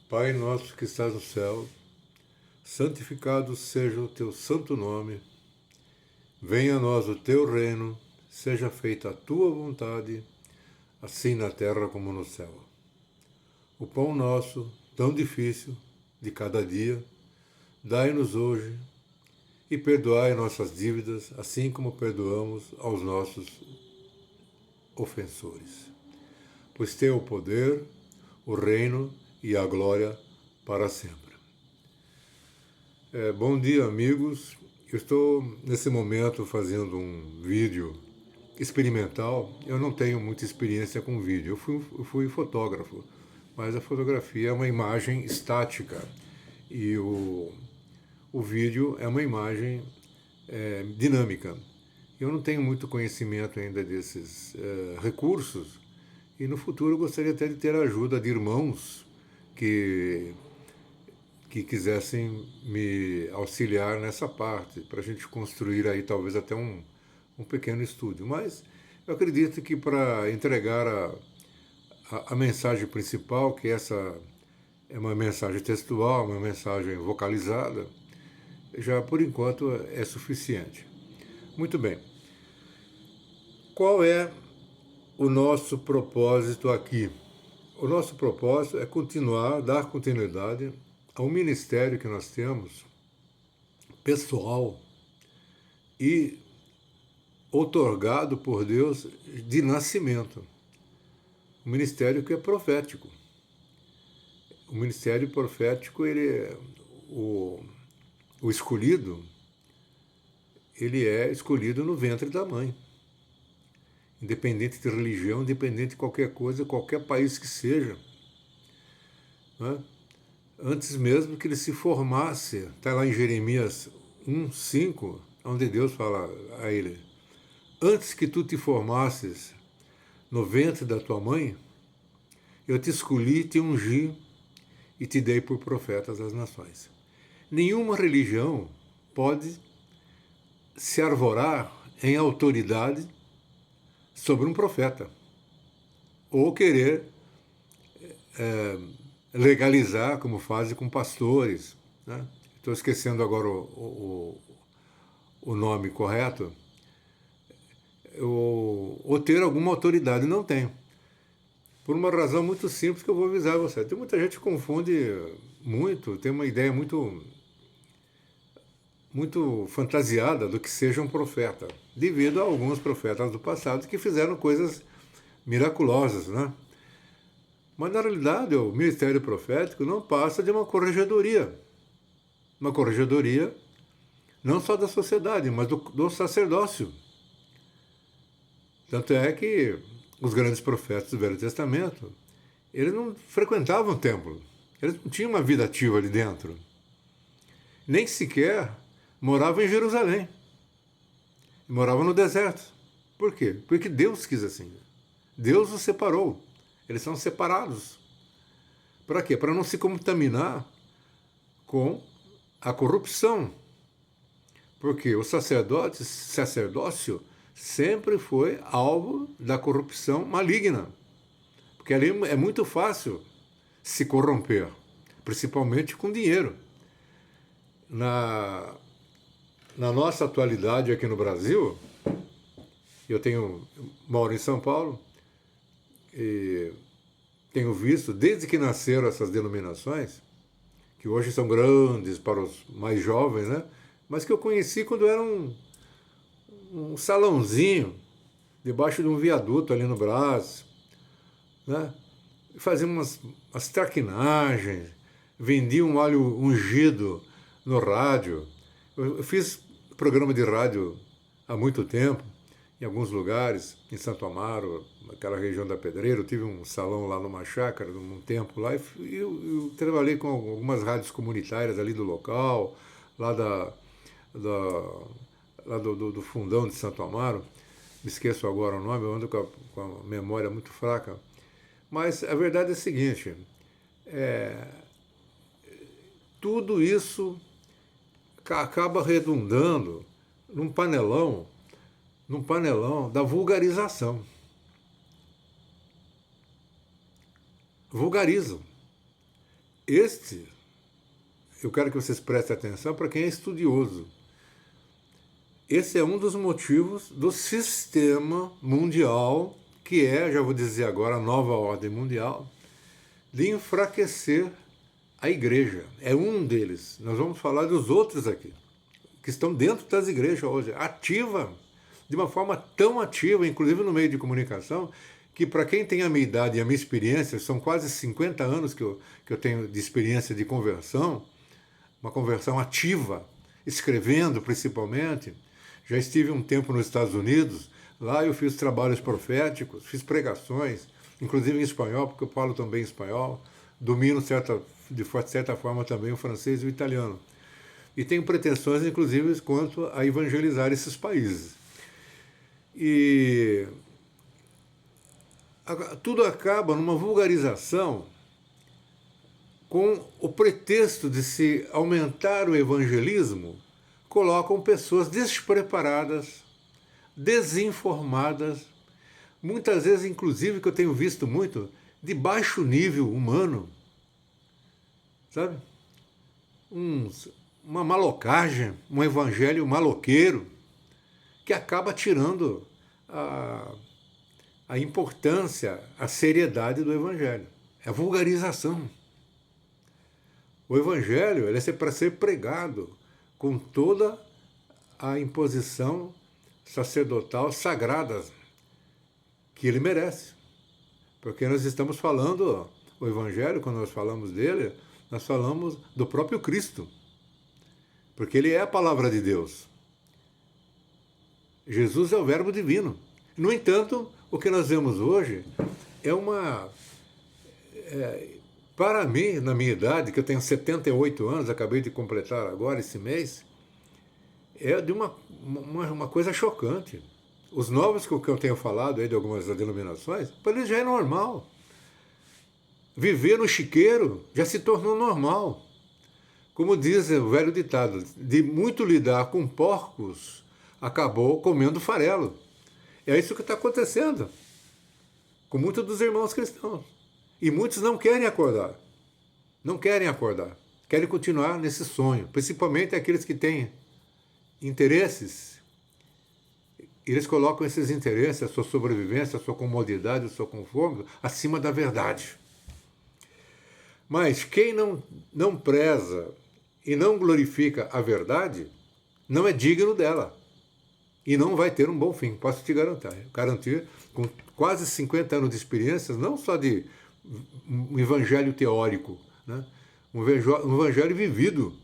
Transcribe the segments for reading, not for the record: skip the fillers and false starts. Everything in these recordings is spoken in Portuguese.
Pai nosso que estás no céu, santificado seja o teu santo nome. Venha a nós o teu reino, seja feita a tua vontade, assim na terra como no céu. O pão nosso, tão difícil, de cada dia, dai-nos hoje e perdoai nossas dívidas, assim como perdoamos aos nossos ofensores. Pois teu o poder, o reino e a glória para sempre. Bom dia, amigos. Eu estou, nesse momento, fazendo um vídeo experimental. Eu não tenho muita experiência com vídeo. Eu fui fotógrafo, mas a fotografia é uma imagem estática e o vídeo é uma imagem dinâmica. Eu não tenho muito conhecimento ainda desses recursos e no futuro eu gostaria até de ter a ajuda de irmãos que quisessem me auxiliar nessa parte, para a gente construir aí talvez até um pequeno estúdio. Mas eu acredito que para entregar a mensagem principal, que essa é uma mensagem textual, uma mensagem vocalizada, já por enquanto é suficiente. Muito bem. Qual é o nosso propósito aqui? O nosso propósito é continuar, dar continuidade ao ministério que nós temos, pessoal e outorgado por Deus de nascimento. Um ministério que é profético. O ministério profético, o escolhido, ele é escolhido no ventre da mãe. Independente de religião, independente de qualquer coisa, qualquer país que seja. Né? Antes mesmo que ele se formasse, está lá em Jeremias 1:5, onde Deus fala a ele: antes que tu te formasses no ventre da tua mãe, eu te escolhi, te ungi e te dei por profetas das nações. Nenhuma religião pode se arvorar em autoridade sobre um profeta ou querer legalizar, como fazem com pastores. Né? Estou esquecendo agora o nome correto. Ou ter alguma autoridade. Não tem. Por uma razão muito simples que eu vou avisar você. Tem muita gente que confunde muito, tem uma ideia muito fantasiada do que seja um profeta, devido a alguns profetas do passado que fizeram coisas miraculosas, né? Mas, na realidade, o ministério profético não passa de uma corregedoria. Uma corregedoria não só da sociedade, mas do sacerdócio. Tanto é que os grandes profetas do Velho Testamento, eles não frequentavam o templo. Eles não tinham uma vida ativa ali dentro. Nem sequer moravam em Jerusalém. Moravam no deserto. Por quê? Porque Deus quis assim. Deus os separou. Eles são separados. Para quê? Para não se contaminar com a corrupção. Porque o sacerdócio sempre foi alvo da corrupção maligna. Porque ali é muito fácil se corromper, principalmente com dinheiro. Na nossa atualidade aqui no Brasil, moro em São Paulo, e tenho visto, desde que nasceram essas denominações, que hoje são grandes para os mais jovens, né? Mas que eu conheci quando era um salãozinho, debaixo de um viaduto ali no Brás, né? Fazia umas traquinagens, vendia um óleo ungido no rádio. Eu fiz programa de rádio há muito tempo, em alguns lugares, em Santo Amaro, naquela região da Pedreira. Eu tive um salão lá numa chácara, num tempo lá, e eu trabalhei com algumas rádios comunitárias ali do local, lá do fundão de Santo Amaro. Me esqueço agora o nome, eu ando com a memória muito fraca. Mas a verdade é a seguinte, tudo isso acaba redundando num panelão da vulgarização. Vulgarizam. Este, eu quero que vocês prestem atenção para quem é estudioso. Esse é um dos motivos do sistema mundial, que é, já vou dizer agora, a nova ordem mundial, de enfraquecer a igreja. É um deles. Nós vamos falar dos outros aqui, que estão dentro das igrejas hoje, ativa, de uma forma tão ativa, inclusive no meio de comunicação, que para quem tem a minha idade e a minha experiência, são quase 50 anos que eu tenho de experiência de conversão, uma conversão ativa, escrevendo principalmente. Já estive um tempo nos Estados Unidos, lá eu fiz trabalhos proféticos, fiz pregações, inclusive em espanhol, porque eu falo também espanhol, domino de certa forma também o francês e o italiano. E tenho pretensões, inclusive, quanto a evangelizar esses países. E tudo acaba numa vulgarização com o pretexto de se aumentar o evangelismo, colocam pessoas despreparadas, desinformadas, muitas vezes, inclusive, que eu tenho visto muito, de baixo nível humano, sabe? Uma malocagem, um evangelho maloqueiro, que acaba tirando a importância, a seriedade do evangelho. É a vulgarização. O evangelho ele é para ser pregado com toda a imposição sacerdotal sagrada que ele merece. Porque nós estamos falando, o evangelho, quando nós falamos dele, nós falamos do próprio Cristo. Porque ele é a palavra de Deus. Jesus é o verbo divino. No entanto, o que nós vemos hoje é para mim, na minha idade, que eu tenho 78 anos, acabei de completar agora esse mês, é de uma coisa chocante. Os novos que eu tenho falado aí de algumas denominações, para eles já é normal. Viver no chiqueiro já se tornou normal. Como diz o velho ditado, de muito lidar com porcos, acabou comendo farelo. É isso que está acontecendo com muitos dos irmãos cristãos. E muitos não querem acordar. Não querem acordar. Querem continuar nesse sonho. Principalmente aqueles que têm interesses. Eles colocam esses interesses, a sua sobrevivência, a sua comodidade, o seu conforto, acima da verdade. Mas quem não preza e não glorifica a verdade, não é digno dela. E não vai ter um bom fim, posso te garantir, com quase 50 anos de experiências, não só de um evangelho teórico, né? Um evangelho vivido,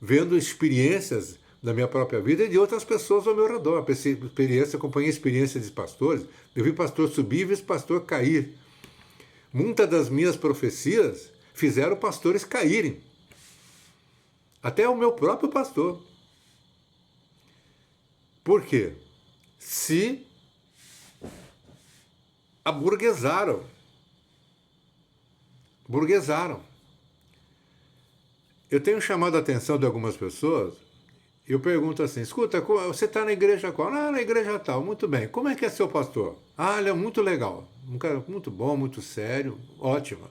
vendo experiências da minha própria vida e de outras pessoas ao meu redor. Acompanhei experiências de pastores, eu vi pastor subir e vi pastor cair. Muitas das minhas profecias fizeram pastores caírem. Até o meu próprio pastor. Por quê? Se aburguesaram. Eu tenho chamado a atenção de algumas pessoas, eu pergunto assim, escuta, você está na igreja qual? Ah, na igreja tal, muito bem. Como é que é seu pastor? Ah, ele é muito legal, um cara muito bom, muito sério, ótimo.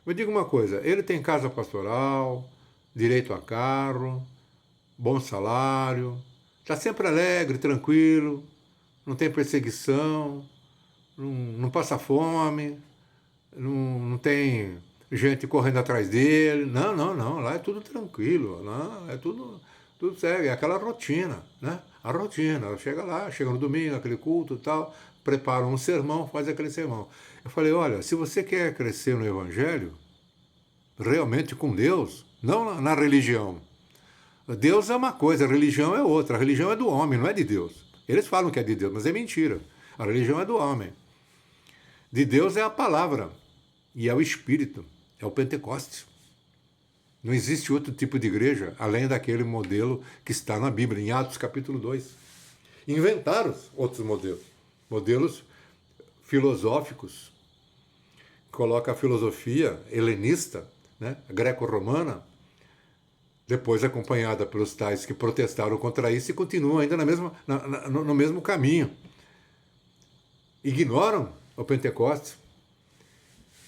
Me diga uma coisa, ele tem casa pastoral, direito a carro, bom salário, está sempre alegre, tranquilo, não tem perseguição, não passa fome, não tem gente correndo atrás dele. Não, lá é tudo tranquilo, não, é tudo segue, é aquela rotina, né? A rotina, chega lá, chega no domingo, aquele culto e tal, prepara um sermão, faz aquele sermão. Eu falei, olha, se você quer crescer no Evangelho, realmente com Deus, não na religião. Deus é uma coisa, a religião é outra. A religião é do homem, não é de Deus. Eles falam que é de Deus, mas é mentira. A religião é do homem. De Deus é a palavra, e é o Espírito, é o Pentecostes. Não existe outro tipo de igreja, além daquele modelo que está na Bíblia, em Atos capítulo 2. Inventaram outros modelos. Modelos filosóficos. Coloca a filosofia helenista, né, greco-romana, depois acompanhada pelos tais que protestaram contra isso e continuam ainda no mesmo caminho. Ignoram o Pentecostes.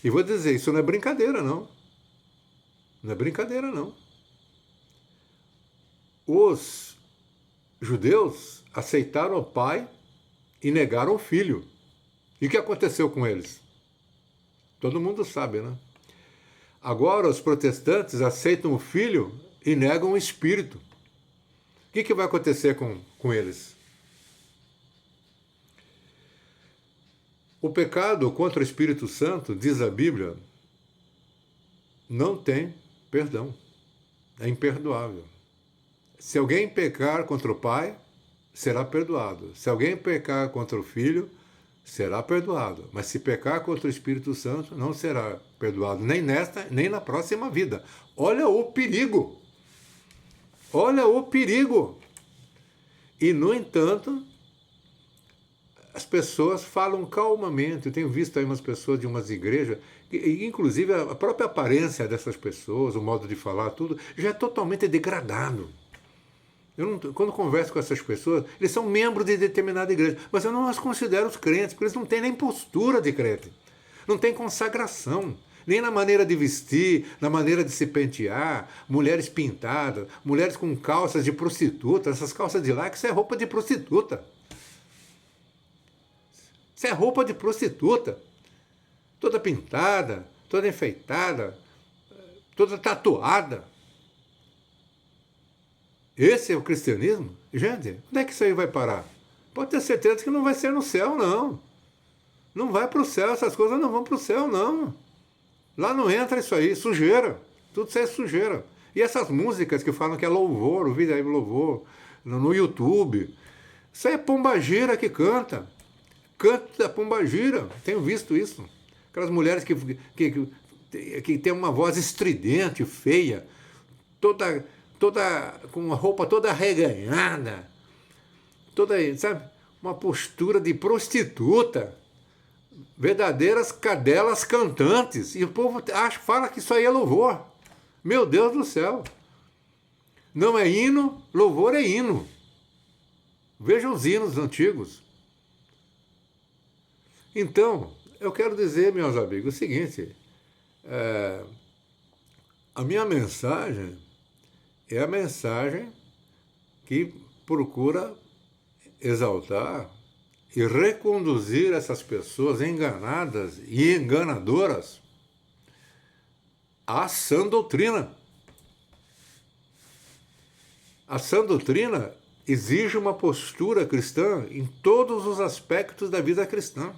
E vou dizer, isso não é brincadeira, não. Não é brincadeira, não. Os judeus aceitaram o pai e negaram o filho. E o que aconteceu com eles? Todo mundo sabe, né? Agora os protestantes aceitam o filho e negam o espírito. O que vai acontecer com eles? O pecado contra o Espírito Santo, diz a Bíblia, não tem perdão. É imperdoável. Se alguém pecar contra o Pai, será perdoado. Se alguém pecar contra o Filho, será perdoado. Mas se pecar contra o Espírito Santo, não será perdoado, nem nesta, nem na próxima vida. Olha o perigo! Olha o perigo! E, no entanto, as pessoas falam calmamente. Eu tenho visto aí umas pessoas de umas igrejas, e, inclusive a própria aparência dessas pessoas, o modo de falar, tudo, já é totalmente degradado. Quando converso com essas pessoas, eles são membros de determinada igreja, mas eu não as considero os crentes, porque eles não têm nem postura de crente, não têm consagração, nem na maneira de vestir, na maneira de se pentear, mulheres pintadas, mulheres com calças de prostituta, essas calças de lá, que isso é roupa de prostituta. Isso é roupa de prostituta, toda pintada, toda enfeitada, toda tatuada. Esse é o cristianismo? Gente, onde é que isso aí vai parar? Pode ter certeza que não vai ser no céu, não. Não vai para o céu, essas coisas não vão para o céu, não. Lá não entra isso aí, sujeira. Tudo isso é sujeira. E essas músicas que falam que é louvor, o vídeo aí louvor, no YouTube, isso aí é pombagira que canta. Canta pombagira, tenho visto isso. Aquelas mulheres que tem uma voz estridente, feia, toda com uma roupa toda arreganhada, toda, sabe, uma postura de prostituta, verdadeiras cadelas cantantes, e o povo fala que isso aí é louvor. Meu Deus do céu! Não é hino, louvor é hino. Veja os hinos antigos. Então, eu quero dizer, meus amigos, o seguinte, a minha mensagem é a mensagem que procura exaltar e reconduzir essas pessoas enganadas e enganadoras à sã doutrina. A sã doutrina exige uma postura cristã em todos os aspectos da vida cristã.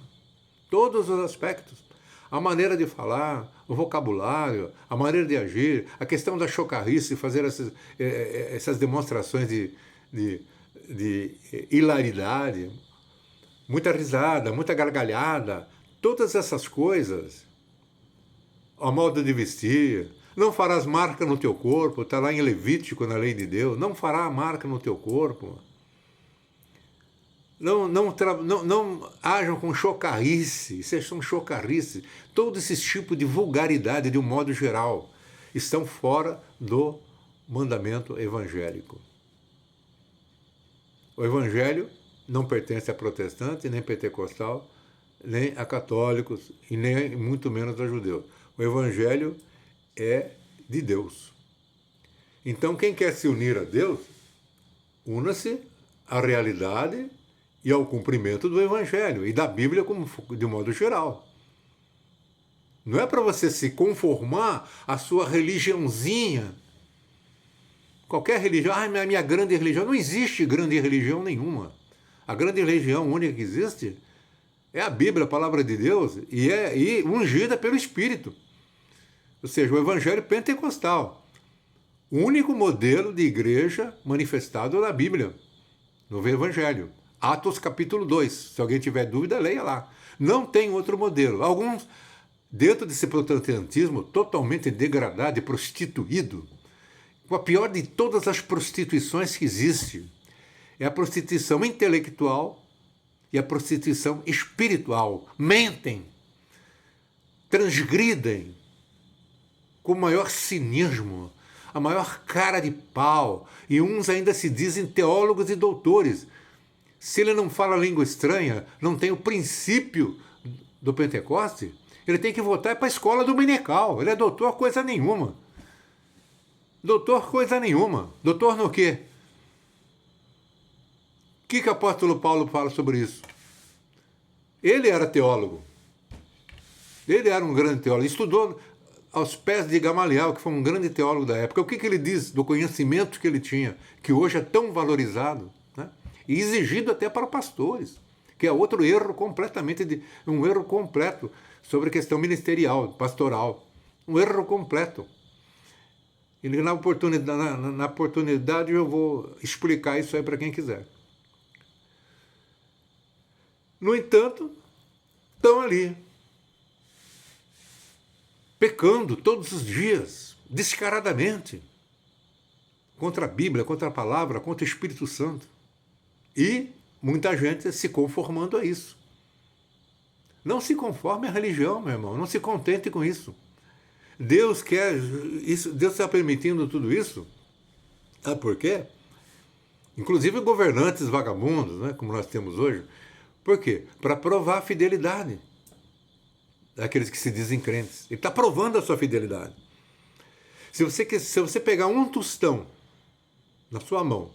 Todos os aspectos. A maneira de falar, o vocabulário, a maneira de agir, a questão da chocarrice, fazer essas demonstrações de hilaridade, muita risada, muita gargalhada, todas essas coisas, o modo de vestir, não farás marca no teu corpo, está lá em Levítico, na lei de Deus, não fará marca no teu corpo. Não ajam com chocarrice, vocês são chocarrice. Todos esses tipos de vulgaridade, de um modo geral, estão fora do mandamento evangélico. O evangelho não pertence a protestante, nem pentecostal, nem a católicos, e nem muito menos a judeus. O evangelho é de Deus. Então, quem quer se unir a Deus, una-se à realidade e ao cumprimento do Evangelho e da Bíblia de modo geral. Não é para você se conformar à sua religiãozinha. Qualquer religião, a minha grande religião. Não existe grande religião nenhuma. A grande religião única que existe é a Bíblia, a palavra de Deus, e ungida pelo Espírito. Ou seja, o Evangelho pentecostal. O único modelo de igreja manifestado na Bíblia, no Evangelho. Atos capítulo 2, se alguém tiver dúvida, leia lá. Não tem outro modelo. Alguns, dentro desse protestantismo totalmente degradado e prostituído, com a pior de todas as prostituições que existe, é a prostituição intelectual e a prostituição espiritual. Mentem, transgridem com o maior cinismo, a maior cara de pau, e uns ainda se dizem teólogos e doutores. Se ele não fala língua estranha, não tem o princípio do Pentecoste, ele tem que voltar para a escola dominical. Ele é doutor coisa nenhuma. Doutor coisa nenhuma. Doutor no quê? O que o apóstolo Paulo fala sobre isso? Ele era teólogo. Ele era um grande teólogo. Estudou aos pés de Gamaliel, que foi um grande teólogo da época. O que ele diz do conhecimento que ele tinha, que hoje é tão valorizado, né? E exigido até para pastores, que é outro erro completamente, um erro completo sobre a questão ministerial, pastoral. Um erro completo. E na oportunidade eu vou explicar isso aí para quem quiser. No entanto, estão ali, pecando todos os dias, descaradamente, contra a Bíblia, contra a palavra, contra o Espírito Santo. E muita gente se conformando a isso. Não se conforme à religião, meu irmão, não se contente com isso. Deus quer isso, Deus está permitindo tudo isso. Sabe por quê? Inclusive governantes vagabundos, né, como nós temos hoje. Por quê? Para provar a fidelidade daqueles que se dizem crentes. Ele está provando a sua fidelidade. Se você pegar um tostão na sua mão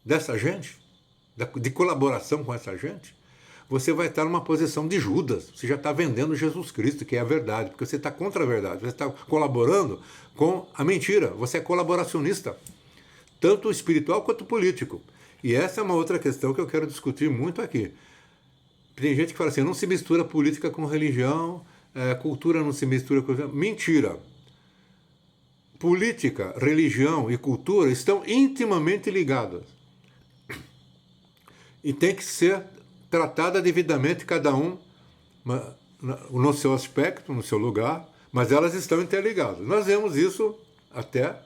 dessa gente, de colaboração com essa gente, você vai estar numa posição de Judas. Você já está vendendo Jesus Cristo, que é a verdade, porque você está contra a verdade. Você está colaborando com a mentira. Você é colaboracionista, tanto espiritual quanto político. E essa é uma outra questão que eu quero discutir muito aqui. Tem gente que fala assim, não se mistura política com religião, cultura não se mistura com... Mentira. Política, religião e cultura estão intimamente ligadas. E tem que ser tratada devidamente, cada um no seu aspecto, no seu lugar, mas elas estão interligadas. Nós vemos isso até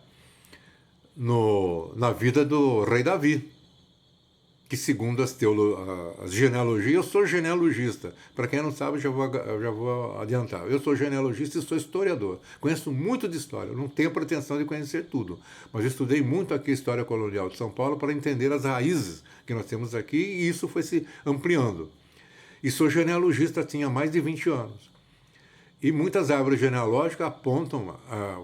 na vida do rei Davi, que segundo as genealogias, eu sou genealogista. Para quem não sabe, já vou adiantar. Eu sou genealogista e sou historiador. Conheço muito de história, não tenho pretensão de conhecer tudo, mas eu estudei muito aqui a história colonial de São Paulo para entender as raízes que nós temos aqui, e isso foi se ampliando. E sou genealogista, tinha mais de 20 anos. E muitas árvores genealógicas apontam a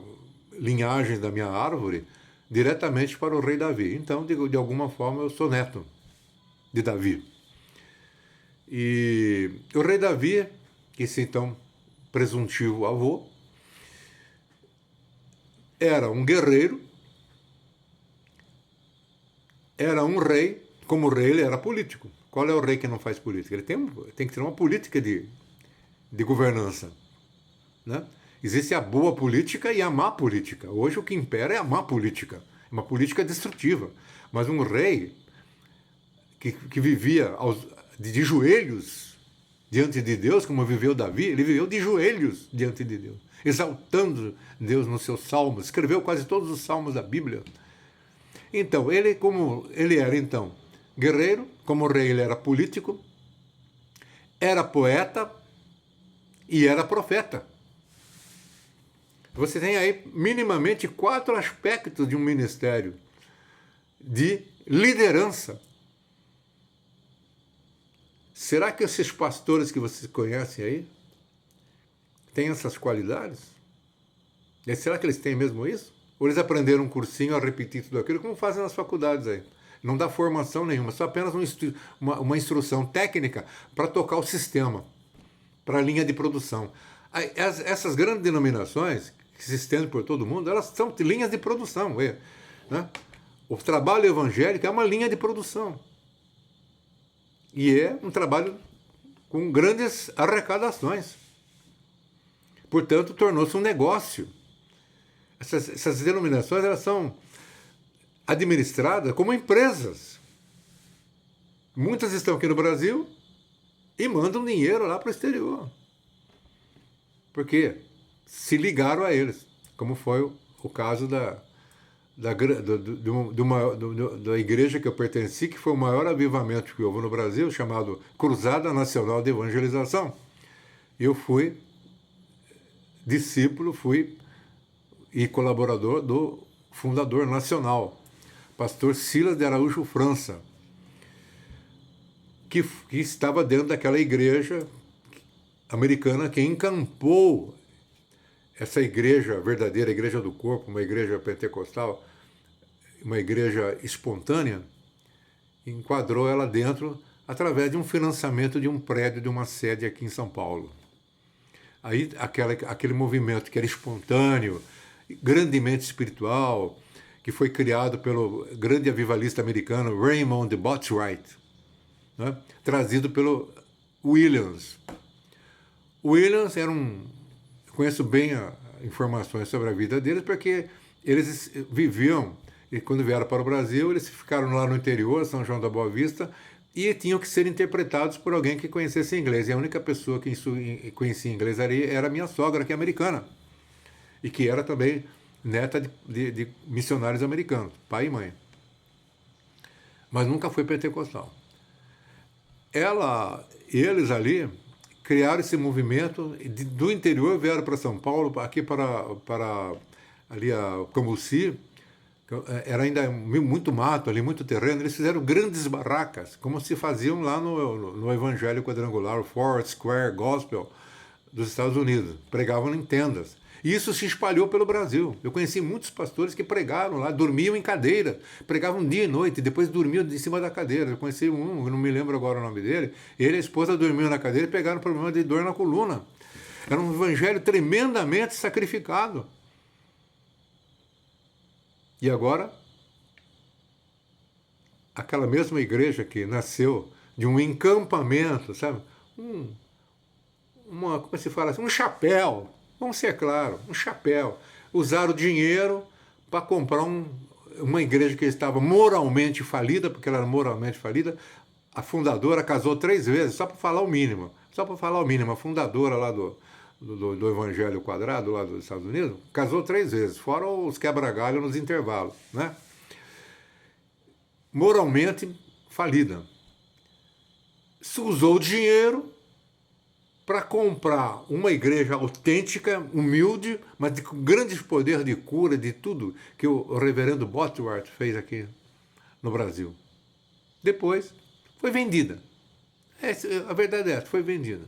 linhagem da minha árvore diretamente para o rei Davi. Então, de alguma forma, eu sou neto de Davi. E o rei Davi, esse então presuntivo avô, era um guerreiro, era um rei. Como rei, ele era político. Qual é o rei que não faz política? Ele tem que ter uma política de governança, né? Existe a boa política e a má política. Hoje o que impera é a má política, uma política destrutiva. Mas um rei que vivia de joelhos diante de Deus, como viveu Davi, ele viveu de joelhos diante de Deus, exaltando Deus nos seus salmos, escreveu quase todos os salmos da Bíblia. Então, como ele era então guerreiro, como rei ele era político, era poeta e era profeta. Você tem aí minimamente 4 aspectos de um ministério de liderança. Será que esses pastores que vocês conhecem aí têm essas qualidades? E será que eles têm mesmo isso? Ou eles aprenderam um cursinho a repetir tudo aquilo, como fazem nas faculdades aí? Não dá formação nenhuma, só apenas uma instrução técnica para tocar o sistema, para a linha de produção. Essas grandes denominações, que se estendem por todo mundo, elas são linhas de produção. Né? O trabalho evangélico é uma linha de produção. E é um trabalho com grandes arrecadações. Portanto, tornou-se um negócio. Essas denominações, elas são administradas como empresas. Muitas estão aqui no Brasil e mandam dinheiro lá para o exterior. Porque se ligaram a eles, como foi o caso da igreja que eu pertenci, que foi o maior avivamento que houve no Brasil, chamado Cruzada Nacional de Evangelização. Eu fui discípulo, e colaborador do fundador nacional, pastor Silas de Araújo França, que estava dentro daquela igreja americana que encampou essa igreja verdadeira, a igreja do corpo, uma igreja pentecostal, uma igreja espontânea, enquadrou ela dentro através de um financiamento de um prédio, de uma sede aqui em São Paulo. Aí aquele movimento que era espontâneo, grandemente espiritual, que foi criado pelo grande avivalista americano Raymond Botwright, né? Trazido pelo Williams. O Williams era conheço bem informações sobre a vida deles, porque eles viviam, e quando vieram para o Brasil, eles ficaram lá no interior, São João da Boa Vista, e tinham que ser interpretados por alguém que conhecesse inglês. E a única pessoa que conhecia inglês era a minha sogra, que é americana, e que era também neta de missionários americanos, pai e mãe. Mas nunca foi pentecostal. Eles ali criaram esse movimento, do interior vieram para São Paulo, aqui para ali a Cambuci, era ainda muito mato ali, muito terreno, eles fizeram grandes barracas, como se faziam lá no Evangelho Quadrangular, o Forest Square Gospel dos Estados Unidos, pregavam em tendas. E isso se espalhou pelo Brasil. Eu conheci muitos pastores que pregaram lá, dormiam em cadeira, pregavam dia e noite, depois dormiam em cima da cadeira. Eu conheci um, eu não me lembro agora o nome dele, ele e a esposa dormiam na cadeira e pegaram problema de dor na coluna. Era um evangelho tremendamente sacrificado. E agora, aquela mesma igreja que nasceu de um encampamento, sabe? Como se fala assim, um chapéu. Vamos ser claros, um chapéu. Usaram o dinheiro para comprar uma igreja que estava moralmente falida, porque ela era moralmente falida. A fundadora casou 3 vezes, só para falar o mínimo. Só para falar o mínimo. A fundadora lá do Evangelho Quadrado, lá dos Estados Unidos, casou 3 vezes, fora os quebra-galho nos intervalos, né? Moralmente falida. Se usou o dinheiro para comprar uma igreja autêntica, humilde, mas com grandes poderes de cura, de tudo que o reverendo Botwright fez aqui no Brasil. Depois foi vendida. A verdade é essa, foi vendida.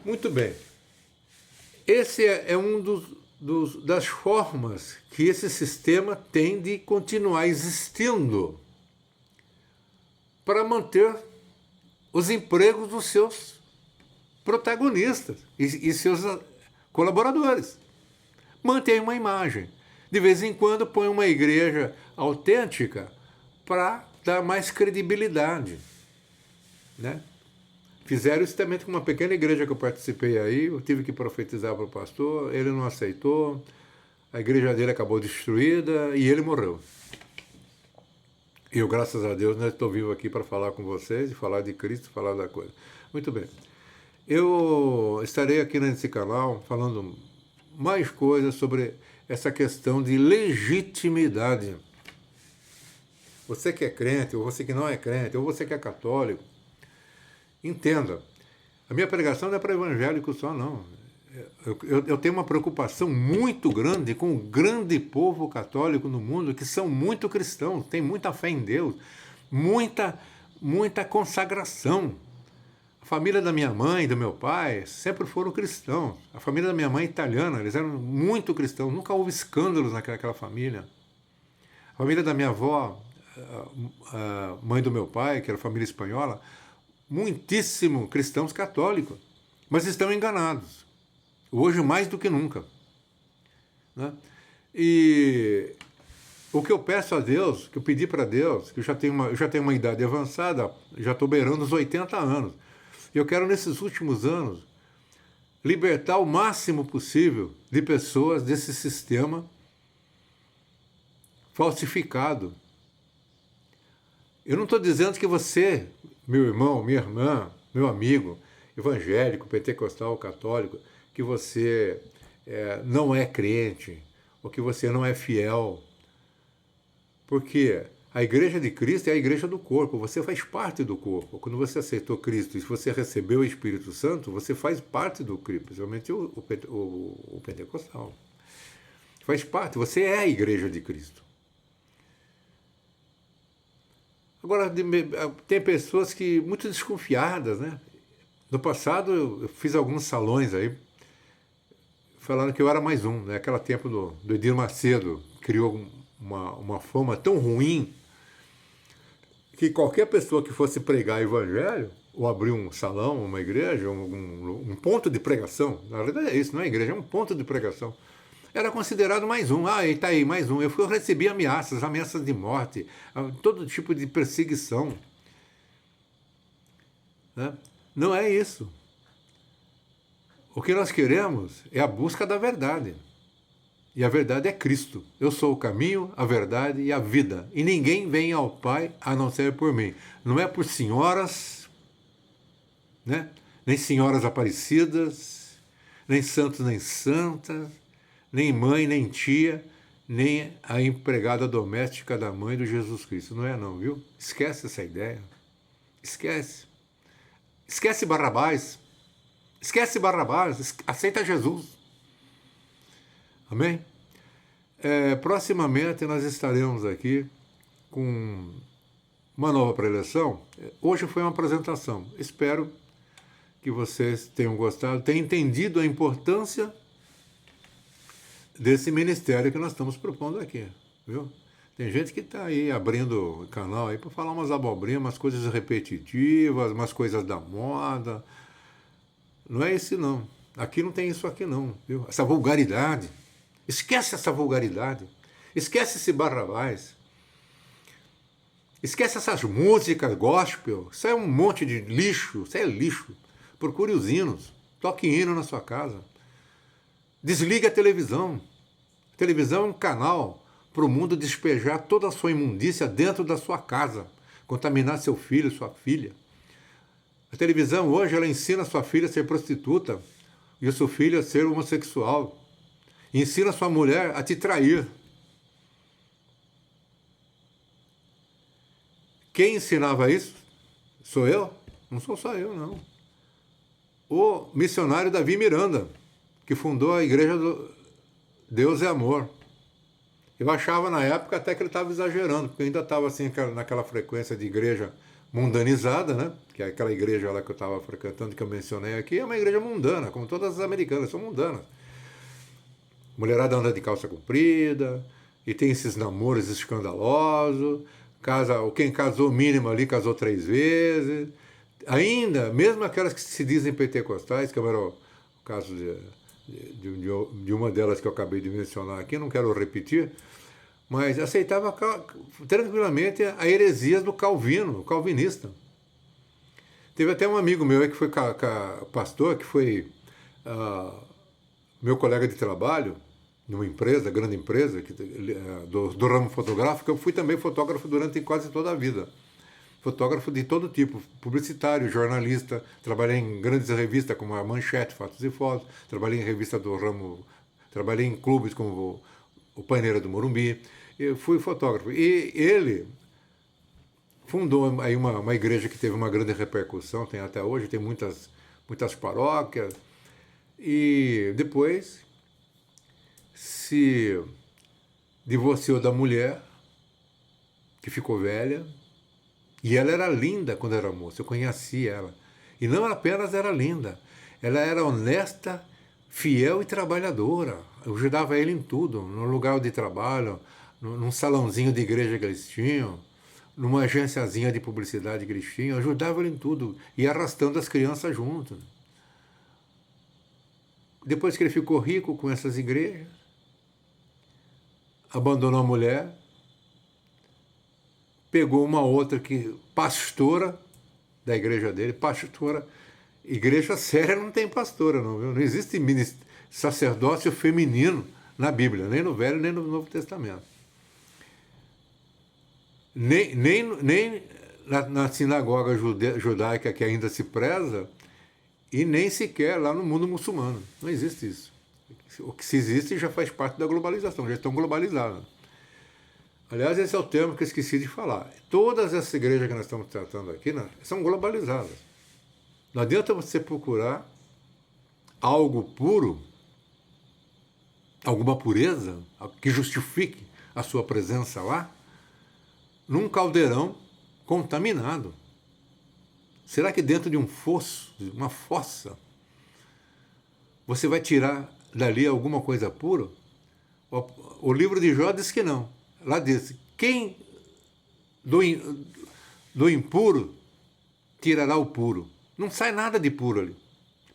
Muito bem. Esse é um das formas que esse sistema tem de continuar existindo para manter os empregos dos seus protagonistas e seus colaboradores. Mantém uma imagem. De vez em quando põe uma igreja autêntica para dar mais credibilidade, né? Fizeram isso também com uma pequena igreja que eu participei aí, eu tive que profetizar para o pastor, ele não aceitou, a igreja dele acabou destruída e ele morreu. E eu, graças a Deus, estou vivo aqui para falar com vocês, e falar de Cristo, falar da coisa. Muito bem. Eu estarei aqui nesse canal falando mais coisas sobre essa questão de legitimidade. Você que é crente, ou você que não é crente, ou você que é católico, entenda, a minha pregação não é para evangélico só, não. Eu tenho uma preocupação muito grande com o grande povo católico no mundo, que são muito cristãos, têm muita fé em Deus, muita consagração. A família da minha mãe e do meu pai sempre foram cristãos. A família da minha mãe é italiana, eles eram muito cristãos, nunca houve escândalos naquela família. A família da minha avó, a mãe do meu pai, que era família espanhola, muitíssimo cristãos católicos, mas estão enganados. Hoje mais do que nunca, né? E o que eu peço a Deus, que eu pedi para Deus, que eu já tenho uma idade avançada, já estou beirando os 80 anos, e eu quero nesses últimos anos libertar o máximo possível de pessoas desse sistema falsificado. Eu não estou dizendo que você, meu irmão, minha irmã, meu amigo, evangélico, pentecostal, católico, que você não é crente, ou que você não é fiel. Porque a igreja de Cristo é a igreja do corpo, você faz parte do corpo. Quando você aceitou Cristo e você recebeu o Espírito Santo, você faz parte do corpo, principalmente o pentecostal. Faz parte, você é a igreja de Cristo. Agora, tem pessoas muito desconfiadas, né? No passado, eu fiz alguns salões aí, falando que eu era mais um, né? Aquele tempo do Edir Macedo, criou uma fama tão ruim que qualquer pessoa que fosse pregar evangelho, ou abrir um salão, uma igreja, um ponto de pregação, na verdade é isso, não é igreja, é um ponto de pregação, era considerado mais um. Ah, está aí, mais um. Eu recebi ameaças de morte, todo tipo de perseguição. Né? Não é isso. O que nós queremos é a busca da verdade. E a verdade é Cristo. Eu sou o caminho, a verdade e a vida. E ninguém vem ao Pai a não ser por mim. Não é por senhoras, né? Nem senhoras aparecidas, nem santos nem santas, nem mãe, nem tia, nem a empregada doméstica da mãe do Jesus Cristo. Não é não, viu? Esquece essa ideia. Esquece. Esquece Barrabás. Esquece Barrabás. Aceita Jesus. Amém? Proximamente nós estaremos aqui com uma nova preleção. Hoje foi uma apresentação. Espero que vocês tenham gostado, tenham entendido a importância desse ministério que nós estamos propondo aqui, viu? Tem gente que está aí abrindo canal aí para falar umas abobrinhas, umas coisas repetitivas, umas coisas da moda. Não é esse não. Aqui não tem isso aqui não, viu? Essa vulgaridade. Esquece essa vulgaridade. Esquece esse Barrabás. Esquece essas músicas gospel. Isso é um monte de lixo. Isso é lixo. Procure os hinos. Toque hino na sua casa. Desligue a televisão. A televisão é um canal para o mundo despejar toda a sua imundícia dentro da sua casa. Contaminar seu filho, sua filha. A televisão hoje ela ensina sua filha a ser prostituta e o seu filho a ser homossexual. Ensina sua mulher a te trair. Quem ensinava isso? Sou eu? Não sou só eu, não. O missionário Davi Miranda, que fundou a Igreja do Deus é Amor. Eu achava na época até que ele estava exagerando, porque eu ainda estava assim, naquela frequência de igreja mundanizada, né? Que é aquela igreja lá que eu estava frequentando, que eu mencionei aqui, é uma igreja mundana, como todas as americanas, são mundanas. Mulherada anda de calça comprida, e tem esses namoros escandalosos, quem casou mínimo ali casou 3 vezes. Ainda, mesmo aquelas que se dizem pentecostais, que era o caso de uma delas que eu acabei de mencionar aqui, não quero repetir, mas aceitava tranquilamente a heresias do Calvino, o calvinista. Teve até um amigo meu que foi pastor, que foi meu colega de trabalho, numa empresa, grande empresa, do ramo fotográfico. Eu fui também fotógrafo durante quase toda a vida. Fotógrafo de todo tipo, publicitário, jornalista, trabalhei em grandes revistas como a Manchete, Fatos e Fotos, trabalhei em revista do ramo, trabalhei em clubes como o Paineira do Morumbi, eu fui fotógrafo. E ele fundou aí uma igreja que teve uma grande repercussão, tem até hoje, tem muitas paróquias, e depois se divorciou da mulher, que ficou velha, e ela era linda quando era moça, eu conhecia ela. E não apenas era linda, ela era honesta, fiel e trabalhadora. Eu ajudava ele em tudo, no lugar de trabalho, num salãozinho de igreja que eles tinham, numa agenciazinha de publicidade que eles tinham, eu ajudava ele em tudo, e arrastando as crianças junto. Depois que ele ficou rico com essas igrejas, abandonou a mulher, pegou uma outra pastora da igreja dele, pastora, igreja séria não tem pastora não, viu? Não existe sacerdócio feminino na Bíblia, nem no Velho nem no Novo Testamento. Nem na sinagoga judaica que ainda se preza, e nem sequer lá no mundo muçulmano. Não existe isso. O que se existe já faz parte da globalização, já estão globalizados. Aliás, esse é o termo que eu esqueci de falar. Todas essas igrejas que nós estamos tratando aqui, né, são globalizadas. Não adianta você procurar algo puro, alguma pureza, que justifique a sua presença lá, num caldeirão contaminado. Será que dentro de um fosso, uma fossa, você vai tirar dali alguma coisa pura? O livro de Jó diz que não. Lá diz, quem do impuro tirará o puro? Não sai nada de puro ali,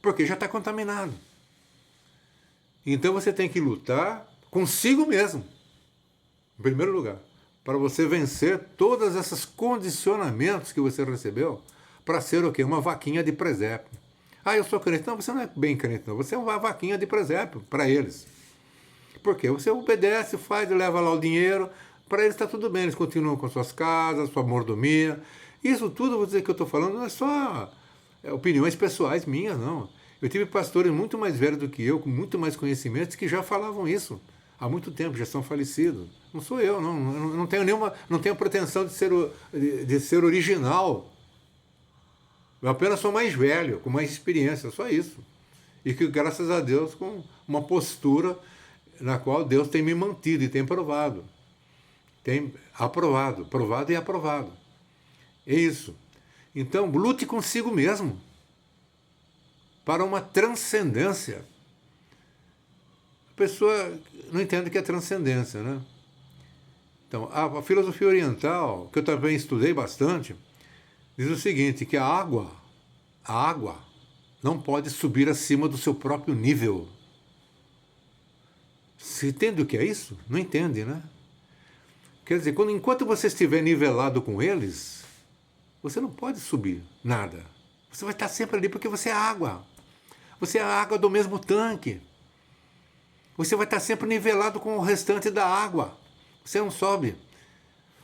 porque já está contaminado. Então você tem que lutar consigo mesmo, em primeiro lugar, para você vencer todos esses condicionamentos que você recebeu para ser o quê? Uma vaquinha de presépio. Ah, eu sou crente. Não, você não é bem crente, não. Você é uma vaquinha de presépio para eles. Por quê? Você obedece, faz, leva lá o dinheiro, para eles está tudo bem, eles continuam com suas casas, sua mordomia. Isso tudo, vou dizer que eu estou falando, não é só opiniões pessoais minhas, não. Eu tive pastores muito mais velhos do que eu, com muito mais conhecimentos, que já falavam isso há muito tempo, já são falecidos. Não sou eu, não tenho nenhuma, não tenho pretensão de ser original. Eu apenas sou mais velho, com mais experiência, só isso. E que, graças a Deus, com uma postura na qual Deus tem me mantido e tem provado. Tem aprovado, provado e aprovado. É isso. Então, lute consigo mesmo para uma transcendência. A pessoa não entende o que é transcendência, né? Então, a filosofia oriental, que eu também estudei bastante, diz o seguinte, que a água não pode subir acima do seu próprio nível. Você entende o que é isso? Não entende, né? Quer dizer, enquanto você estiver nivelado com eles, você não pode subir nada. Você vai estar sempre ali porque você é água. Você é a água do mesmo tanque. Você vai estar sempre nivelado com o restante da água. Você não sobe.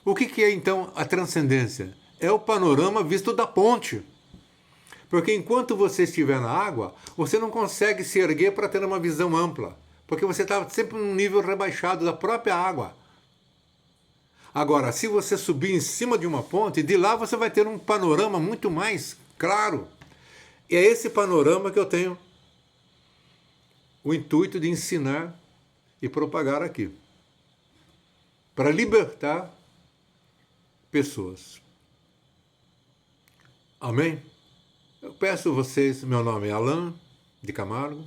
O que é então a transcendência? É o panorama visto da ponte. Porque enquanto você estiver na água, você não consegue se erguer para ter uma visão ampla. Porque você está sempre num nível rebaixado da própria água. Agora, se você subir em cima de uma ponte, de lá você vai ter um panorama muito mais claro. E é esse panorama que eu tenho o intuito de ensinar e propagar aqui. Para libertar pessoas. Amém? Eu peço a vocês, meu nome é Alain de Camargo,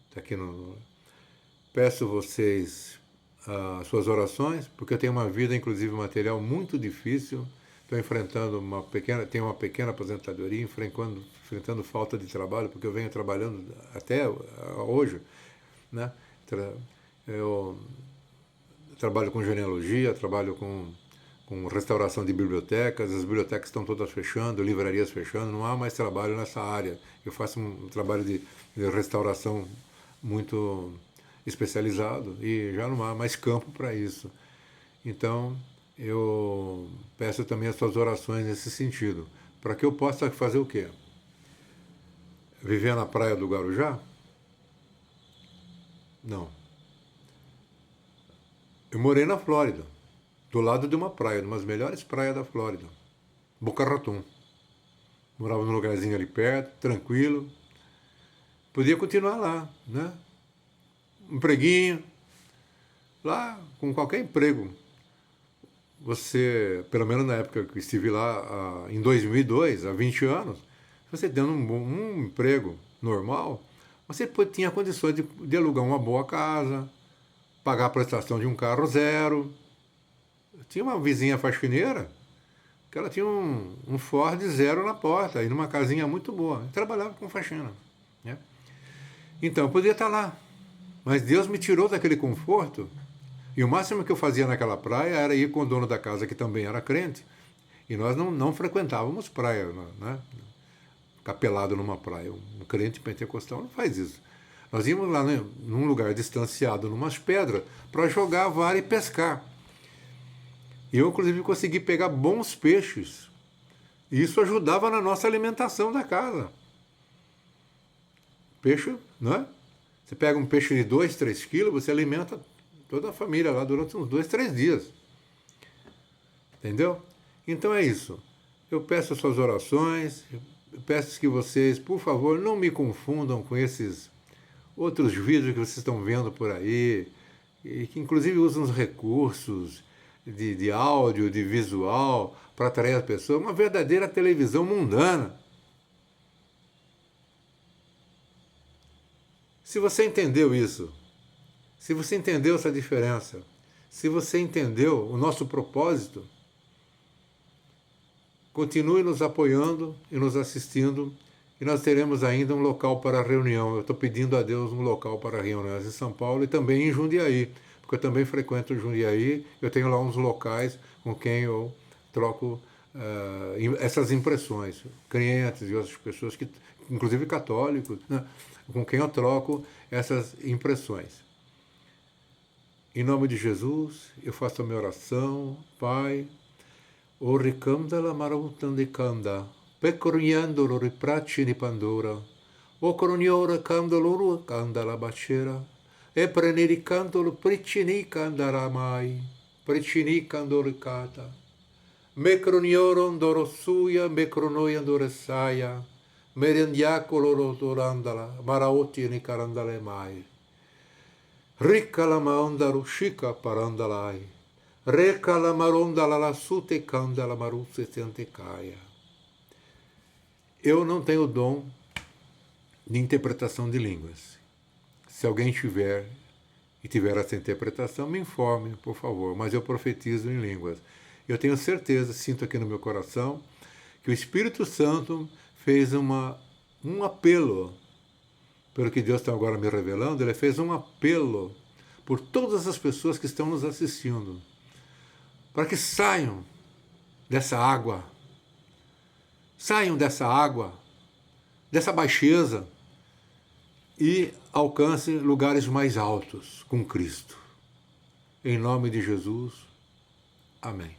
está aqui no... Peço a vocês as suas orações, porque eu tenho uma vida, inclusive material, muito difícil. Estou enfrentando tenho uma pequena aposentadoria, enfrentando falta de trabalho, porque eu venho trabalhando até hoje, né? Eu trabalho com genealogia, trabalho com restauração de bibliotecas, as bibliotecas estão todas fechando, livrarias fechando, não há mais trabalho nessa área. Eu faço um trabalho de restauração muito especializado e já não há mais campo para isso. Então, eu peço também as suas orações nesse sentido, para que eu possa fazer o quê? Viver na praia do Guarujá? Não. Eu morei na Flórida, do lado de uma praia, uma das melhores praias da Flórida, Boca Raton. Morava num lugarzinho ali perto, tranquilo. Podia continuar lá, né? Empreguinho, lá com qualquer emprego. Você, pelo menos na época que eu estive lá, em 2002, há 20 anos, você tendo um emprego normal, você tinha condições de alugar uma boa casa, pagar a prestação de um carro zero. Tinha uma vizinha faxineira que ela tinha um Ford zero na porta, e numa casinha muito boa. Eu trabalhava com faxina, né? Então, eu podia estar lá. Mas Deus me tirou daquele conforto, e o máximo que eu fazia naquela praia era ir com o dono da casa, que também era crente, e nós não frequentávamos praia, né? Ficar pelado numa praia. Um crente pentecostal não faz isso. Nós íamos lá, né, num lugar distanciado, numas pedras, para jogar a vara e pescar. E eu, inclusive, consegui pegar bons peixes. E isso ajudava na nossa alimentação da casa. Peixe, não é? Você pega um peixe de 2, 3 quilos, você alimenta toda a família lá durante uns 2, 3 dias. Entendeu? Então é isso. Eu peço as suas orações, eu peço que vocês, por favor, não me confundam com esses outros vídeos que vocês estão vendo por aí, e que inclusive usam os recursos de áudio, de visual, para atrair a pessoa. Uma verdadeira televisão mundana. Se você entendeu isso, se você entendeu essa diferença, se você entendeu o nosso propósito, continue nos apoiando e nos assistindo, e nós teremos ainda um local para reunião. Eu estou pedindo a Deus um local para reuniões em São Paulo e também em Jundiaí, porque eu também frequento Jundiaí, eu tenho lá uns locais com quem eu troco essas impressões, clientes e outras pessoas, que, inclusive católicos, né, com quem eu troco essas impressões. Em nome de Jesus, eu faço a minha oração. Pai, o ricandala marutandikanda, pecorniandolo ripracini pandora, o croniora candolo candala bacera, e preniricandolo pricinicandara mai, pricinicandoricata, me cronioron dorosuia, me cronoia doresaia, merendiacolo rotorandala, maraoti ni carandale mai. Ricca la maonda ruscica parandalai, reca la maronda la lassute canda la maruzze tentecaia. Eu não tenho o dom de interpretação de línguas. Se alguém tiver e tiver essa interpretação, me informe, por favor, mas eu profetizo em línguas. Eu tenho certeza, sinto aqui no meu coração, que o Espírito Santo fez um apelo, pelo que Deus está agora me revelando, ele fez um apelo por todas as pessoas que estão nos assistindo, para que saiam dessa água, dessa baixeza, e alcancem lugares mais altos com Cristo. Em nome de Jesus, amém.